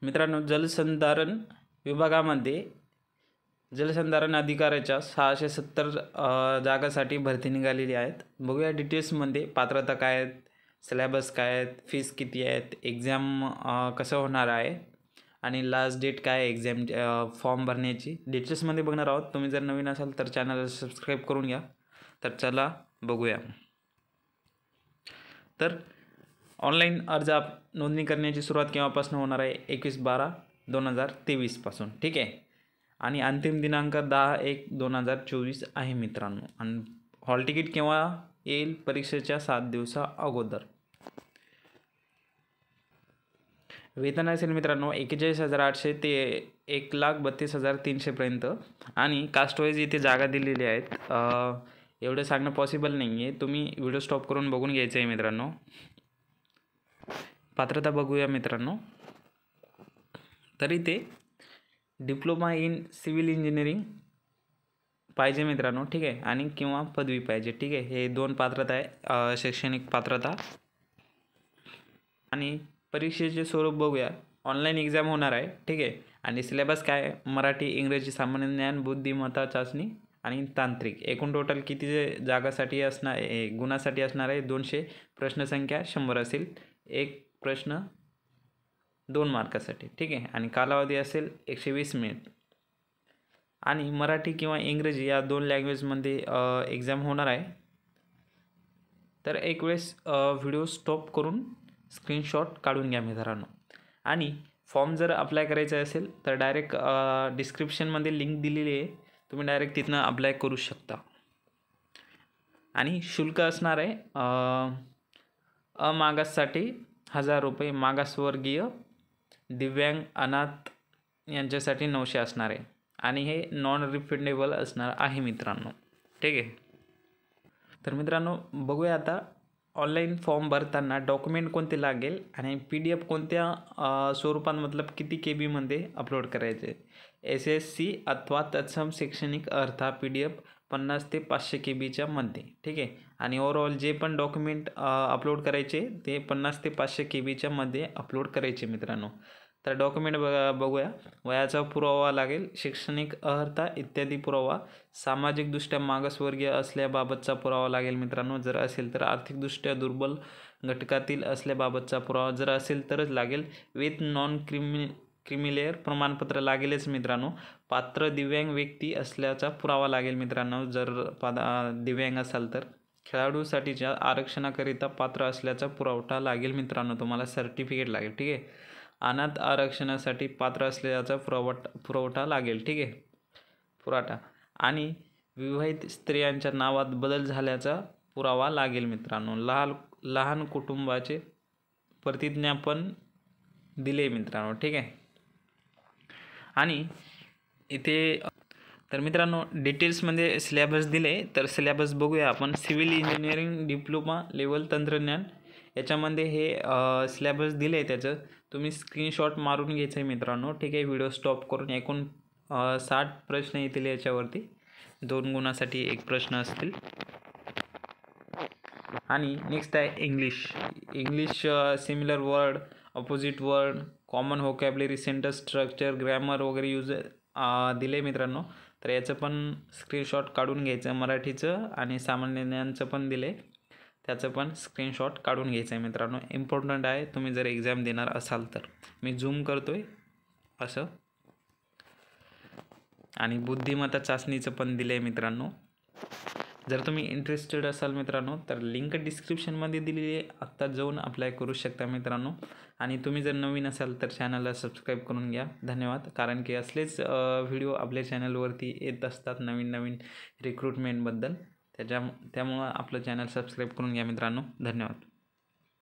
मित्रांनो, जलसंधारण विभागामध्ये जलसंधारण अधिकाऱ्याच्या 670 जागासाठी भरती निघालेली आहेत। बघूया डिटेल्समध्ये पात्रता काय आहेत, सिलेबस काय आहेत, फीस किती आहेत, एक्झाम कसं होणार आहे आणि लास्ट डेट काय आहे एक्झाम फॉर्म भरण्याची डिटेल्समध्ये बघणार आहोत। तुम्ही जर नवीन असाल तर चॅनलला सबस्क्राईब करून घ्या। तर चला बघूया। तर ऑनलाईन अर्ज नोंदणी करण्याची सुरुवात केव्हापासून होणार आहे? 21/12/2023 पासून, ठीक आहे। आणि अंतिम दिनांक 10/1/2024 आहे मित्रांनो। आणि हॉल तिकीट केव्हा येईल? परीक्षेच्या 7 दिवसा अगोदर। वेतन असेल मित्रांनो 41,800 ते 1,32,300 पर्यंत। आणि कास्ट वाईज इथे जागा दिलेली आहेत। एवढं सांगणं पॉसिबल नाही आहे, तुम्ही व्हिडिओ स्टॉप करून बघून घ्यायचं आहे मित्रांनो। पात्रता बघूया मित्रांनो। तरी ते डिप्लोमा इन सिव्हिल इंजिनिअरिंग पाहिजे मित्रांनो, ठीक आहे। आणि किंवा पदवी पाहिजे, ठीक आहे। हे दोन पात्रता आहे, शैक्षणिक पात्रता। आणि परीक्षेचे स्वरूप बघूया। ऑनलाईन एक्झाम होणार आहे, ठीक आहे। आणि सिलेबस काय आहे? मराठी, इंग्रजी, सामान्य ज्ञान, बुद्धिमत्ता चाचणी आणि तांत्रिक। एकूण टोटल किती जागासाठी असणार आहे? गुणासाठी असणार आहे 200। प्रश्नसंख्या 100 असेल। एक प्रश्न 2 मार्कासाठी, ठीक आहे। आणि कालावधी असेल 120 मिनिट। आणि मराठी किंवा इंग्रजी या 2 लँग्वेजमध्ये एक्झाम होणार आहे। तर एक वेळेस व्हिडिओ स्टॉप करून स्क्रीनशॉट काढून घ्या मित्रांनो। आणि फॉर्म जर अप्लाय करायचा असेल तर डायरेक्ट डिस्क्रिप्शनमध्ये लिंक दिलेली आहे, तुम्ही डायरेक्ट तिथनं अप्लाय करू शकता। आणि शुल्क असणार आहे अमागाससाठी 1000 रुपये, मागासवर्गीय, दिव्यांग, अनाथ यांच्यासाठी 900 असणार आहे। आणि हे नॉन रिफंडेबल असणार आहे मित्रांनो, ठीक आहे। तर मित्रांनो बघूया आता ऑनलाईन फॉर्म भरताना डॉक्युमेंट कोणते लागेल आणि PDF कोणत्या स्वरूपात मतलब किती KB मध्ये अपलोड करायचे। SSC अथवा तत्सम शैक्षणिक अर्थ PDF 50 ते 500 KBच्या मध्ये, ठीक आहे। आणि ओव्हरऑल जे पण डॉक्युमेंट अपलोड करायचे ते 50 ते 500 KBच्या मध्ये अपलोड करायचे मित्रांनो। तर डॉक्युमेंट बघूया। वयाचा पुरावा लागेल, शैक्षणिक अर्हता इत्यादी पुरावा, सामाजिकदृष्ट्या मागासवर्गीय असल्याबाबतचा पुरावा लागेल मित्रांनो। जर असेल तर आर्थिकदृष्ट्या दुर्बल घटकातील असल्याबाबतचा पुरावा जर असेल तरच लागेल। विथ नॉन क्रिमिलेअर प्रमाणपत्र लागेलच मित्रांनो। पात्र दिव्यांग व्यक्ती असल्याचा पुरावा लागेल मित्रांनो, जर दिव्यांग असाल तर। खेळाडूसाठीच्या आरक्षणाकरिता पात्र असल्याचा पुरावा लागेल मित्रांनो, तुम्हाला सर्टिफिकेट लागेल, ठीक आहे। अनाथ आरक्षणासाठी पात्र असल्याचा पुरावा लागेल, ठीक आहे, पुरावा। आणि विवाहित स्त्रियांच्या नावात बदल झाल्याचा पुरावा लागेल मित्रांनो। लहान कुटुंबाचे प्रतिज्ञापन दिले मित्रांनो, ठीक आहे। आणि इथे तर मित्रांनो डिटेल्समध्ये सिलेबस दिले, तर सिलेबस बघूया आपण। सिव्हिल इंजिनिअरिंग डिप्लोमा लेवल तंत्रज्ञान याच्यामध्ये हे सिलेबस दिले आहे, त्याचं तुम्ही स्क्रीनशॉट मारून घ्यायचं आहे मित्रांनो, ठीक आहे। व्हिडिओ स्टॉप करून एकूण 60 प्रश्न येतील याच्यावरती, 2 गुणासाठी 1 प्रश्न असतील। आणि नेक्स्ट आहे English similar word, opposite word, common vocabulary, sentence structure, grammar वगैरे यूज दिले मित्रांनो। तर याचं पण स्क्रीनशॉट काढून घ्यायचं। मराठीचं आणि सामान्य ज्ञानचं पण दिले, त्याचं पण स्क्रीनशॉट काढून घ्यायचं आहे मित्रांनो। इम्पॉर्टंट आहे, तुम्ही जर एक्झाम देणार असाल तर। मी झूम करतोय असं। आणि बुद्धिमत्ता चाचणीचं पण दिलं आहे मित्रांनो। जर तुम्ही इंटरेस्टेड असाल मित्रांनो तर लिंक डिस्क्रिप्शनमध्ये दिलेली आहे, आत्ता जाऊन अप्लाय करू शकता मित्रांनो। आणि तुम्ही जर नवीन असाल तर चॅनलला सबस्क्राईब करून घ्या, धन्यवाद। कारण की असलेच व्हिडिओ आपल्या चॅनलवरती येत असतात नवीन रिक्रुटमेंटबद्दल, त्यामुळं आपलं चॅनल सबस्क्राईब करून घ्या मित्रांनो, धन्यवाद।